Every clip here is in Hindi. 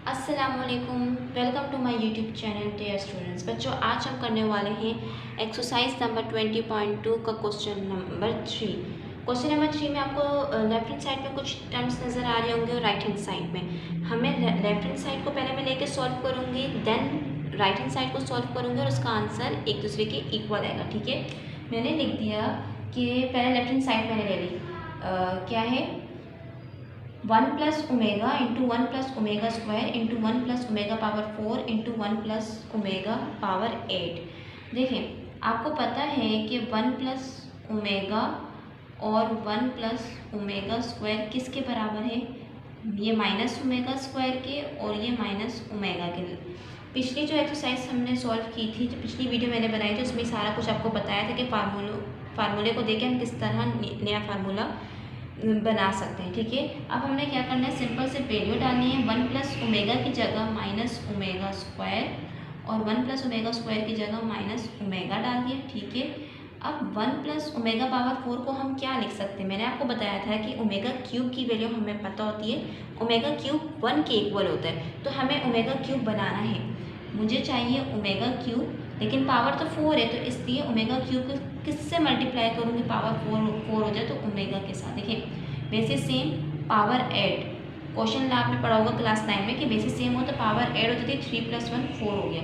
अस्सलामुअलैकुम, welcome to my YouTube channel dear students. बच्चों, आज हम करने वाले हैं एक्सरसाइज नंबर 20.2 का क्वेश्चन नंबर 3। क्वेश्चन नंबर 3 में आपको लेफ्ट हैंड साइड में कुछ टर्म्स नज़र आ रहे होंगे और राइट हैंड साइड में। हमें लेफ्ट हैंड साइड को पहले मैं लेके सॉल्व करूँगी, देन राइट हैंड साइड को सॉल्व करूँगी और उसका आंसर एक दूसरे के इक्वल आएगा। ठीक है, मैंने लिख दिया कि पहले लेफ्ट हैंड साइड मैंने ले ली। क्या है 1 plus omega into 1 plus omega square into 1 plus omega power 4 into 1 plus omega power 8। देखिए, आपको पता है कि 1 प्लस ओमेगा और 1 प्लस ओमेगा स्क्वायर किसके बराबर है? ये माइनस ओमेगा स्क्वायर के और ये माइनस ओमेगा के। पिछली जो एक्सरसाइज हमने सॉल्व की थी, जो पिछली वीडियो मैंने बनाई थी, उसमें सारा कुछ आपको बताया था कि फार्मूले को देके हम किस तरह नया फार्मूला बना सकते हैं। ठीक है, अब हमने क्या करना है, सिंपल से वैल्यू डालनी है। 1 प्लस ओमेगा की जगह माइनस ओमेगा स्क्वायर और 1 प्लस ओमेगा स्क्वायर की जगह माइनस ओमेगा डाल दिया। ठीक है, अब 1 प्लस ओमेगा पावर 4 को हम क्या लिख सकते हैं? मैंने आपको बताया था कि ओमेगा क्यूब की वैल्यू हमें पता होती है, ओमेगा क्यूब 1 के इक्वल होता है, तो हमें ओमेगा क्यूब बनाना है। मुझे चाहिए ओमेगा क्यूब, लेकिन पावर तो 4 है, तो इसलिए ओमेगा क्यूब को किससे मल्टीप्लाई करूँगी? पावर 4 हो जाए तो ओमेगा के साथ। देखिए, basis same power add, question आपने पढ़ा होगा क्लास 9 में कि बेसिस सेम हो तो पावर ऐड हो जाती है। 3 + 1 4 हो गया।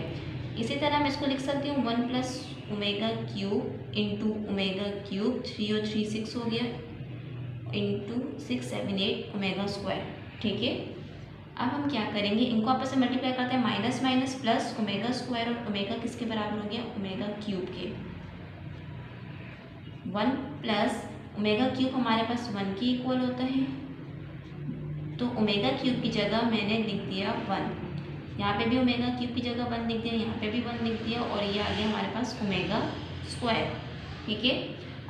इसी तरह मैं इसको लिख सकती हूँ 1 plus omega cube into omega cube, 3 और 3 6 हो गया, इंटू 6 7 8 ओमेगा स्क्वायर। ठीक है, अब हम क्या करेंगे, इनको आपस में मल्टीप्लाई करते हैं, minus minus plus omega square और ओमेगा किसके बराबर हो गया? ओमेगा क्यूब के। 1 प्लस ओमेगा क्यूब हमारे पास 1 के इक्वल होता है, तो ओमेगा क्यूब की जगह मैंने लिख दिया 1। यहाँ पे भी ओमेगा क्यूब की जगह 1 लिख दिया, यहाँ पे भी 1 लिख दिया, और ये आ गया हमारे पास ओमेगा स्क्वायर। ठीक है,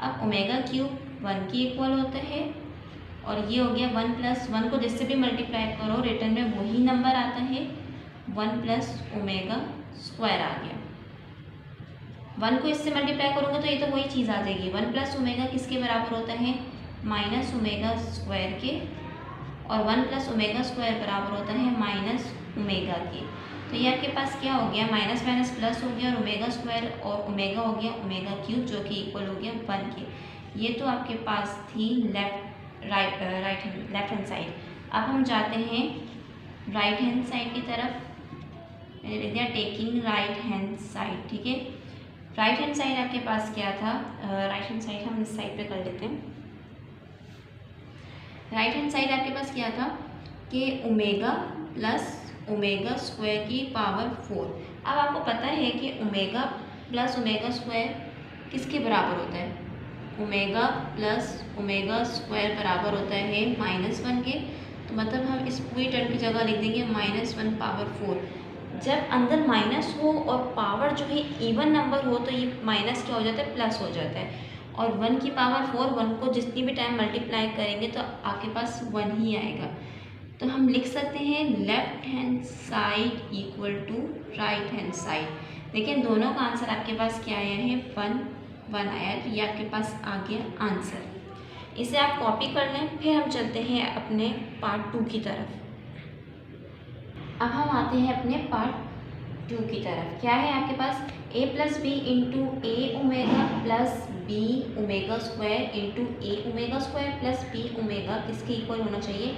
अब ओमेगा क्यूब 1 के इक्वल होता है, और ये हो गया 1 प्लस 1 को जिससे भी मल्टीप्लाई करो रिटर्न में वही नंबर आता है, 1 प्लस ओमेगा स्क्वायर आ गया। 1 को इससे मल्टीप्लाई करोगे तो ये तो वही चीज़ आ जाएगी। 1 प्लस ओमेगा किसके बराबर होता है? माइनस ओमेगा स्क्वायर के, और 1 प्लस ओमेगा स्क्वायर बराबर होता है माइनस ओमेगा के। तो ये आपके पास क्या हो गया? माइनस माइनस प्लस हो गया, और ओमेगा स्क्वायर और ओमेगा हो गया ओमेगा क्यूब, जो कि इक्वल हो गया 1 के। ये तो आपके पास थी लेफ्ट हैंड साइड। अब हम जाते हैं राइट हैंड साइड की तरफ। मैंने लिख दिया टेकिंग राइट हैंड साइड। ठीक है, राइट हैंड साइड आपके पास क्या था? राइट हैंड साइड हम इस साइड पे कर लेते हैं। राइट हैंड साइड आपके पास क्या था कि ओमेगा प्लस ओमेगा स्क्वायर की पावर 4। अब आपको पता है कि ओमेगा प्लस ओमेगा स्क्वायर किसके बराबर होता है? ओमेगा प्लस ओमेगा स्क्वायर बराबर होता है -1 के। तो मतलब हम इस पूरी टर्म की जगह लिख देंगे -1 पावर 4। जब अंदर माइनस हो और पावर जो है इवन नंबर हो तो ये माइनस क्या हो जाता है? प्लस हो जाता है। और 1 की पावर 4, 1 को जितनी भी टाइम मल्टीप्लाई करेंगे तो आपके पास 1 ही आएगा। तो हम लिख सकते हैं left hand side equal to right hand side. लेकिन दोनों का आंसर आपके पास क्या आया है? 1 आया, तो ये आपके पास आ गया आंसर। इसे आप कॉपी कर लें। फिर हम चलते हैं अपने पार्ट 2 की तरफ। अब हम आते हैं अपने पार्ट 2 की तरफ। क्या है आपके पास? a plus B into A omega plus B omega square into A omega square plus B omega किसके इक्वल होना चाहिए?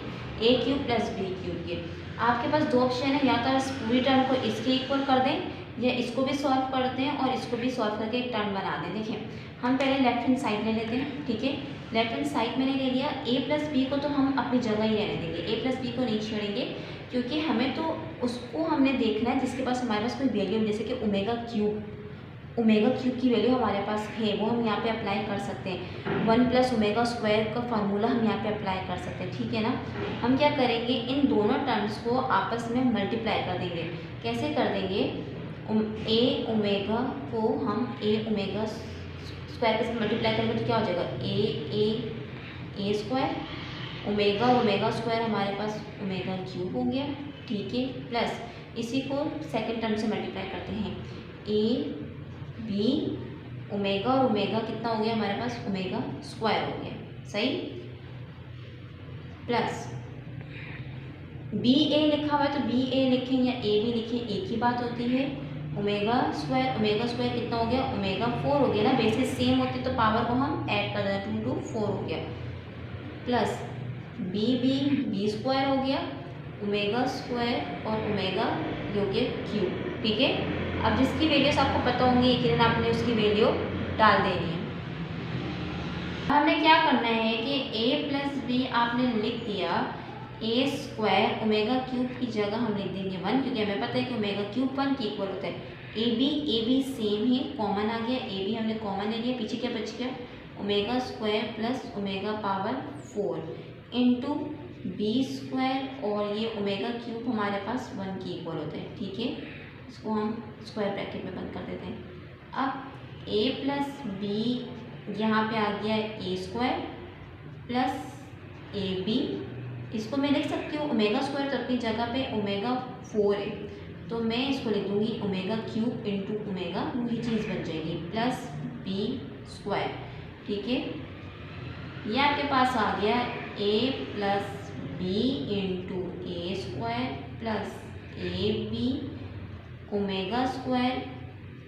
A cube plus B cube के। आपके पास दो ऑप्शन है, या तो इस पूरी टर्म को इसके इक्वल कर दें, या इसको भी सॉल्व करते हैं और इसको भी सॉल्व करके एक टर्म बना दें। देखिए, हम पहले लेफ्ट हैंड साइड ले लेते हैं। ठीक है, लेफ्ट हैंड साइड मैंने ले लिया। a प्लस बी को तो हम अपनी जगह ही रहने देंगे, a प्लस बी को नहीं छेड़ेंगे, क्योंकि हमें तो उसको हमने देखना है जिसके पास हमारे पास कोई वैल्यू, जैसे कि ओमेगा क्यूब की वैल्यू हमारे पास है, वो हम यहाँ पे अप्लाई कर सकते हैं। 1 प्लस ओमेगा स्क्वायर का फार्मूला हम यहाँ पे अप्लाई कर सकते हैं। ठीक है ना, हम क्या करेंगे, इन दोनों टर्म्स को आपस में मल्टीप्लाई कर देंगे। कैसे कर देंगे? ए ओमेगा को हम ए ओमेगा स्क्वायर के साथ मल्टीप्लाई करेंगे तो क्या हो जाएगा? ए स्क्वायर, ओमेगा ओमेगा स्क्वायर हमारे पास ओमेगा क्यूब हो गया। ठीक है, प्लस इसी को सेकंड टर्म से मल्टीप्लाई करते हैं, ए बी ओमेगा, और ओमेगा कितना हो गया हमारे पास? ओमेगा स्क्वायर हो गया। सही, प्लस बी ए लिखा हुआ है तो बी ए लिखें या ए बी लिखें, एक ही बात होती है। ओमेगा स्क्वायर कितना हो गया, ओमेगा 4 हो गया ना, बेसिस सेम होते तो पावर को हम ऐड कर दें, 2 2 4 हो गया, प्लस बी स्क्वायर हो गया, ओमेगा स्क्वायर और ओमेगा हो गया क्यूब। ठीक है, अब जिसकी वैल्यूज आपको पता होंगी एक दिन आपने उसकी वैल्यू डाल देनी है। हमने क्या करना है कि a प्लस बी आपने लिख दिया, ए स्क्वायर ओमेगा क्यूब की जगह हम लिख देंगे 1, क्योंकि हमें पता है कि ओमेगा क्यूब 1 के इक्वल होता है। ए बी सेम है, कॉमन आ गया, ए बी हमने कॉमन ले लिया, पीछे क्या बच गया, omega square plus omega power 4 into B square, और ये ओमेगा क्यूब हमारे पास 1 के इक्वल होता है। ठीक है, इसको हम स्क्वायर ब्रैकेट में बंद कर देते हैं। अब a प्लस बी यहाँ पे आ गया A square plus A B, इसको मैं लिख सकती हूँ ओमेगा स्क्वायर, तो अपनी जगह पे ओमेगा 4 है तो मैं इसको लिख दूँगी ओमेगा क्यूब इंटू ओमेगा, वही चीज़ बन जाएगी, प्लस बी स्क्वायर। ठीक है, ये आपके पास आ गया a plus B into A square plus A B omega square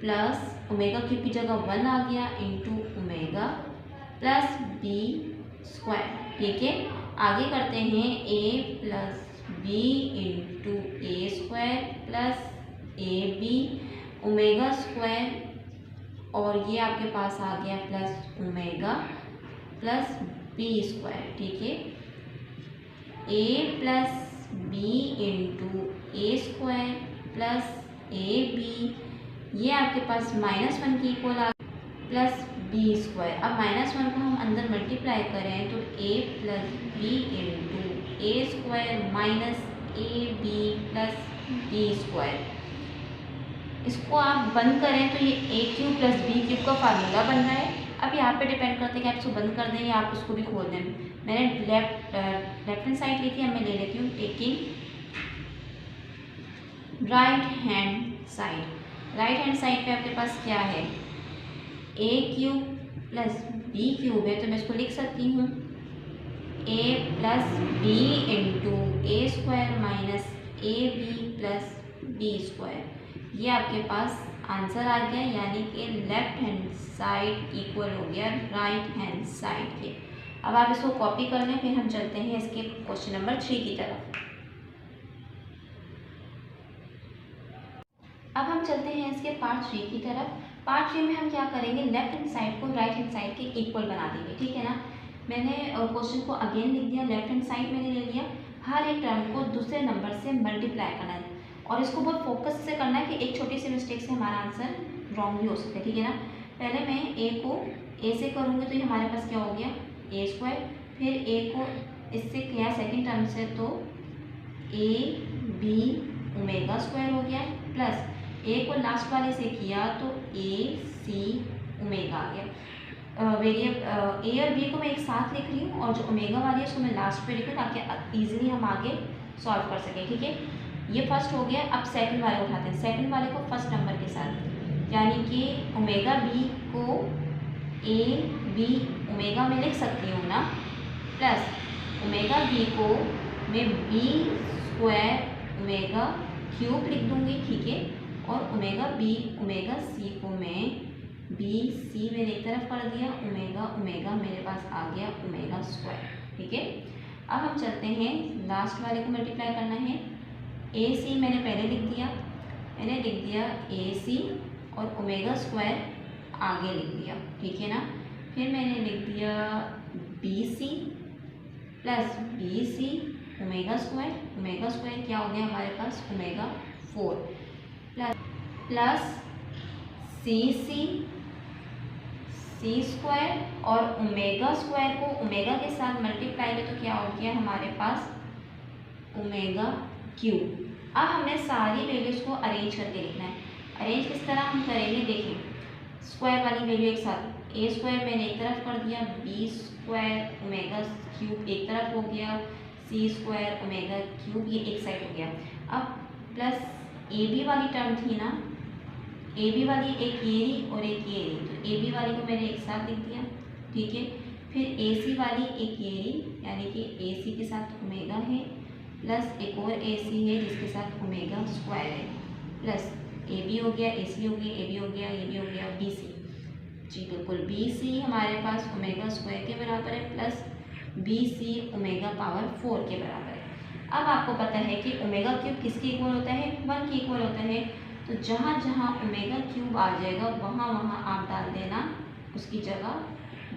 plus omega cube की जगह 1 आ गया into omega plus B square. ठीक है, आगे करते हैं a plus B into A square plus A B omega square, और ये आपके पास आ गया plus omega plus B square. ठीक है, a plus B into A square plus A B, ये आपके पास -1 की इक्वल आ प्लस बी स्क्वायर। अब -1 को हम अंदर मल्टीप्लाई करें तो a plus B into A square minus A B plus B square. इसको आप बंद करें तो ये A cube plus B cube का फार्मूला बन रहा है। अब यहाँ पे डिपेंड करते हैं कि आप इसको बंद कर दें या आप उसको भी खोल दें। मैंने लेफ्ट हैंड साइड ली थी, अब मैं ले लेती हूँ taking right hand side. Right hand side पे आपके पास क्या है, A cube plus B cube है, तो मैं इसको लिख सकती हूँ A plus B into A square minus A B plus B square. ये आपके पास आंसर आ गया, यानी कि लेफ्ट हैंड साइड इक्वल हो गया राइट हैंड साइड के। अब आप इसको कॉपी कर लें, फिर हम चलते हैं इसके क्वेश्चन नंबर 3 की तरफ। अब हम चलते हैं इसके पार्ट 3 की तरफ। पार्ट 3 में हम क्या करेंगे, लेफ्ट हैंड साइड को राइट हैंड साइड के इक्वल बना देंगे। ठीक है ना, मैंने क्वेश्चन को अगेन लिख दिया, लेफ्ट हैंड साइड मैंने ले लिया, हर एक टर्म को दूसरे नंबर से मल्टीप्लाई करना है, और इसको बहुत फोकस से करना है कि एक छोटी सी मिस्टेक से हमारा आंसर रॉन्ग भी हो सकता है। ठीक है ना, पहले मैं ए को ए से करूँगी तो ये हमारे पास क्या हो गया ए स्क्वायर, फिर ए को इससे किया सेकेंड टर्म से तो ए बी ओमेगा स्क्वायर हो गया, प्लस ए को लास्ट वाले से किया तो ए सी ओमेगा आ गया। वेरिएबल ए और बी को मैं एक साथ लिख रही हूँ, और जो ओमेगा वाली है उसको मैं लास्ट पे लिख रही हूँ ताकि ईजिली हम आगे सॉल्व कर सकें। ठीक है, ये फर्स्ट हो गया। अब सेकंड वाले उठाते हैं, सेकंड वाले को फर्स्ट नंबर के साथ, यानी कि ओमेगा बी को ए बी ओमेगा में लिख सकती हूँ ना, प्लस ओमेगा बी को मैं बी स्क्वायर ओमेगा क्यूब लिख दूँगी। ठीक है, और ओमेगा बी ओमेगा सी को मैं बी सी मैंने एक तरफ कर दिया, ओमेगा ओमेगा मेरे पास आ गया ओमेगा स्क्वायर। ठीक है, अब हम चलते हैं लास्ट वाले को मल्टीप्लाई करना है। ए सी मैंने पहले लिख दिया, मैंने लिख दिया ए सी और ओमेगा स्क्वायर आगे लिख दिया। ठीक है ना, फिर मैंने लिख दिया B C plus B C omega square क्या हो गया हमारे पास ओमेगा 4 प्लस सी स्क्वायर, और ओमेगा स्क्वायर को ओमेगा के साथ मल्टीप्लाई में तो क्या हो गया हमारे पास ओमेगा क्यूब। अब हमने सारी वैल्यूज़ को अरेंज करके लिखना है। अरेंज किस तरह हम करेंगे, देखिए स्क्वायर वाली वैल्यू एक साथ, ए स्क्वायर मैंने एक तरफ कर दिया, बी स्क्वायर ओमेगा क्यूब एक तरफ हो गया, सी स्क्वायर ओमेगा क्यूब ये एक साइड हो गया। अब प्लस ए बी वाली टर्म थी ना, ए बी वाली एक ये रही और एक ये रही, तो ए बी वाली को मैंने एक साथ लिख दिया। ठीक है, फिर ए सी वाली एक ये रही, यानी कि ए सी के साथ ओमेगा है, प्लस एक और ए सी है जिसके साथ ओमेगा स्क्वायर है, प्लस ए बी हो गया, ए सी हो गया, ए बी हो गया, ए बी हो गया, बी सी। जी बिल्कुल, बी सी हमारे पास ओमेगा स्क्वायर के बराबर है, plus B C omega power 4 के बराबर है। अब आपको पता है कि ओमेगा क्यूब किसके इक्वल होता है, 1 के इक्वल होता है। तो जहाँ जहाँ ओमेगा क्यूब आ जाएगा वहाँ वहाँ आप डाल देना उसकी जगह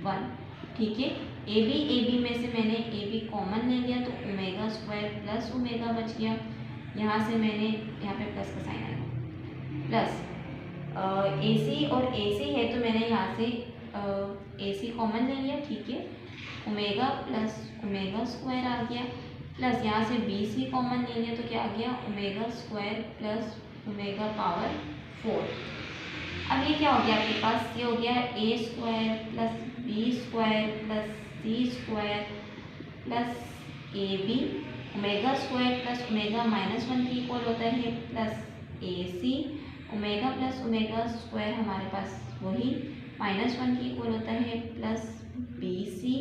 1, ठीक है। ए बी में से मैंने ए बी कॉमन ले लिया तो ओमेगा स्क्वायर प्लस ओमेगा बच गया। यहाँ से मैंने यहाँ पे प्लस का साइन आएगा, प्लस ए सी और ए सी है तो मैंने यहाँ से ए सी कॉमन ले लिया, ठीक है। ओमेगा प्लस ओमेगा स्क्वायर आ गया, प्लस यहाँ से बी सी कॉमन ले लिया तो क्या आ गया, omega square plus omega power 4। अब ये क्या हो गया आपके पास, ये हो गया A square plus B square plus C square plus A B omega square plus omega -1 की इक्वल होता है, plus A C omega plus omega square हमारे पास वही -1 की इक्वल होता है, plus B C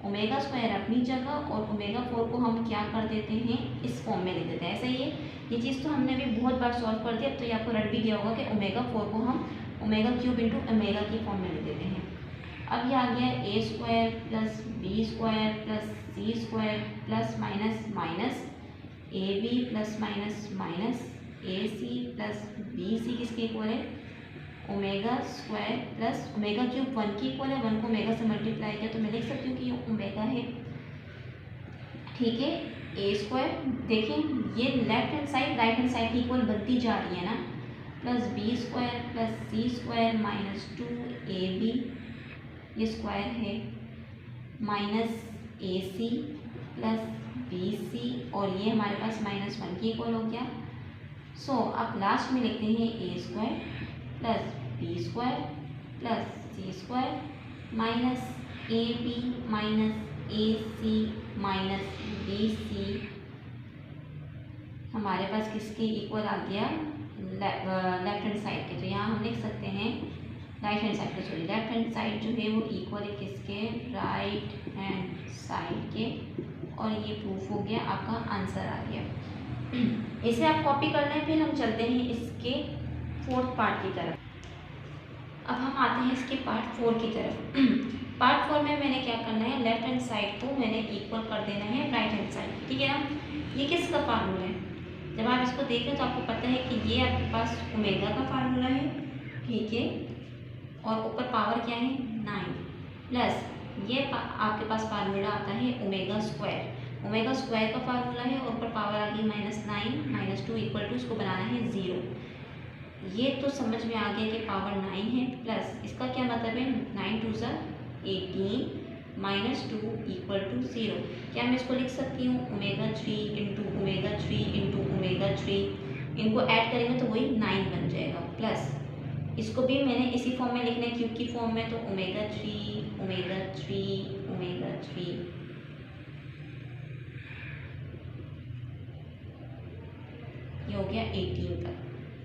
omega square अपनी जगह और ओमेगा 4 को हम क्या कर देते हैं, इस फॉर्म में लिख देते हैं। ऐसा ही है, ये चीज़ तो हमने भी बहुत बार सॉल्व कर दिया, तो ये आपको रट भी दिया होगा कि ओमेगा 4 को हम ओमेगा क्यूब इंटू ओमेगा की फॉर्म में लिख देते हैं। अब ये आ गया A square plus B square plus C square plus minus minus A B plus minus minus A C plus B C किसके इक्वल है, omega square plus omega cube 1 की इक्वल है, 1 को ओमेगा से मल्टीप्लाई किया तो मैं लिख सकती हूँ कि ये ओमेगा है, ठीक है। ए स्क्वायर देखें ये left hand side right hand side की इक्वल बनती जा रही है ना, plus B square plus C square -2 A B ये स्क्वायर है, minus A C plus B C और ये हमारे पास -1 की इक्वल हो गया। सो अब लास्ट में लिखते हैं A square plus B square plus C square minus A B minus A C minus B C हमारे पास किसके इक्वल आ गया, लेफ्ट हैंड साइड के। तो यहाँ हम लिख सकते हैं राइट हैंड साइड के, सॉरी लेफ्ट हैंड साइड जो है वो इक्वल है किसके, राइट हैंड साइड के। और ये प्रूफ हो गया, आपका आंसर आ गया। इसे आप कॉपी कर लें, फिर हम चलते हैं इसके 4th पार्ट की तरफ। अब हम आते हैं इसके पार्ट 4 की तरफ। पार्ट 4 में मैंने क्या करना है, लेफ्ट हैंड साइड को मैंने इक्वल कर देना है राइट हैंड साइड, ठीक है ना। ये किसका फार्मूला है, जब आप इसको देखें तो आपको पता है कि ये आपके पास ओमेगा का फार्मूला है, ठीक है। और ऊपर पावर क्या है 9, प्लस ये आपके पास फार्मूला आता है ओमेगा स्क्वायर। ओमेगा स्क्वायर का फार्मूला है और ऊपर पावर आ गई -9 -2 इक्वल टू इसको बनाना है 0। ये तो समझ में आ गया कि पावर 9 है, प्लस इसका क्या मतलब है 9 2 ज़ा 18 -2 इक्वल टू 0। क्या मैं इसको लिख सकती हूँ omega 3 into omega 3 into omega 3, इनको ऐड करेंगे तो वही 9 बन जाएगा, प्लस इसको भी मैंने इसी फॉर्म में लिखना है क्यूब की फॉर्म में, तो ओमेगा 3 ओमेगा 3 ओमेगा 3 ये हो गया 18 तक,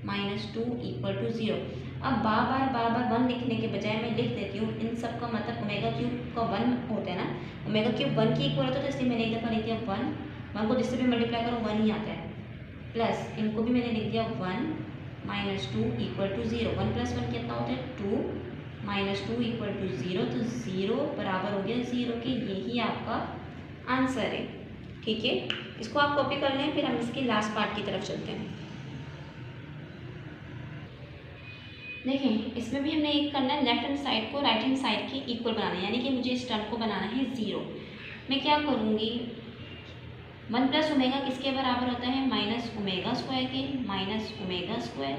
-2 इक्वल टू 0। अब बार बार 1 लिखने के बजाय मैं लिख देती हूँ इन सब का मतलब ओमेगा क्यूब का 1 होता है ना, ओमेगा क्यूब 1 की इक्वल होता है, तो इसलिए मैंने एक दफ़ा लिख दिया 1 को जिससे भी मल्टीप्लाई करो 1 ही आता है, प्लस इनको भी मैंने लिख दिया 1 -2 इक्वल टू 0। 1 + 1 कितना होता है 2 -2 इक्वल टू 0, तो 0 बराबर हो गया 0 के, यही आपका आंसर है, ठीक है। इसको आप कॉपी कर लें, फिर हम इसके लास्ट पार्ट की तरफ चलते हैं। देखें इसमें भी हमने एक करना है, लेफ्ट हैंड साइड को राइट हैंड साइड के इक्वल बनाना है, यानी कि मुझे इस टर्म को बनाना है 0। मैं क्या करूँगी, 1 + ओमेगा किसके बराबर होता है, -ओमेगा स्क्वायर के, -ओमेगा स्क्वायर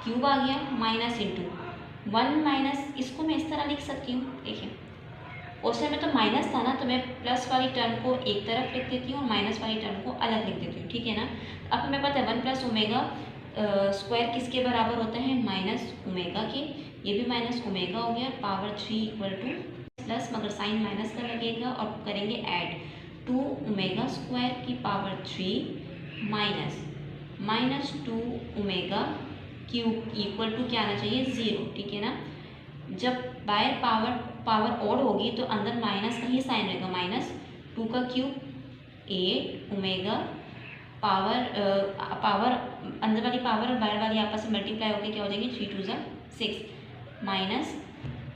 क्यूब आ गया, माइनस इंटू 1 - इसको मैं इस तरह लिख सकती हूँ। देखिए उस समय तो माइनस था ना, तो मैं प्लस वाली टर्म को एक तरफ लिख देती हूँ और माइनस वाली टर्म को अलग लिख देती हूँ, ठीक है ना। अब हमें पता है 1 + ओमेगा स्क्वायर किसके बराबर होता है, -ओमेगा के, ये भी -ओमेगा हो गया, पावर 3 इक्वल टू प्लस, मगर साइन माइनस का लगेगा और करेंगे ऐड 2 ओमेगा स्क्वायर की power 3 minus -2 omega cube equal to क्या आना चाहिए 0, ठीक है ना। जब बाहर पावर ऑड होगी तो अंदर माइनस का ही साइन रहेगा, -2 का क्यूब 8 ओमेगा पावर अंदर वाली पावर और बाहर वाली आपस में मल्टीप्लाई होकर क्या हो जाएगी, 3 2 6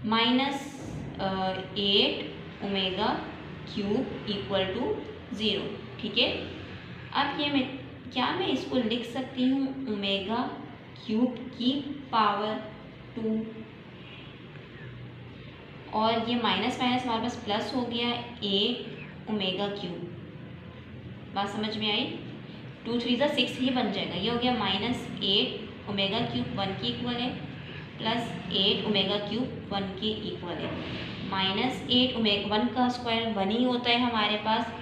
minus 8 omega cube equal to 0। ठीक है, अब ये मैं इसको लिख सकती हूँ ओमेगा क्यूब की पावर 2, और ये माइनस माइनस हमारे पास प्लस हो गया 8 ओमेगा क्यूब। बात समझ में आई? 2 3 6 ही बन जाएगा। ये हो गया -8 ओमेगा क्यूब 1 के इक्वल है, प्लस 8 ओमेगा क्यूब 1 के इक्वल है। -8 ओमेगा 1 का स्क्वायर 1 ही होता है हमारे पास,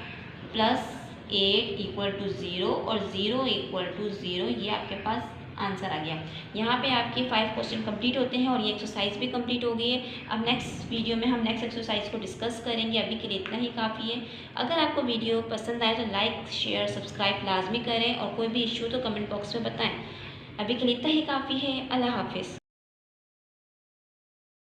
प्लस 8 इक्वल टू 0 और 0 इक्वल टू 0। ये आपके पास आंसर आ गया। यहाँ पे आपके 5 क्वेश्चन कंप्लीट होते हैं और ये एक्सरसाइज भी कंप्लीट हो गई है। अब नेक्स्ट वीडियो में हम नेक्स्ट एक्सरसाइज को डिस्कस करेंगे। अभी के लिए इतना ही काफ़ी है। अगर आपको वीडियो पसंद आए तो लाइक शेयर सब्सक्राइब लाजमी करें, और कोई भी इश्यू तो कमेंट बॉक्स में बताएं। अभी के लिए इतना ही काफ़ी है। अल्लाह हाफिज़।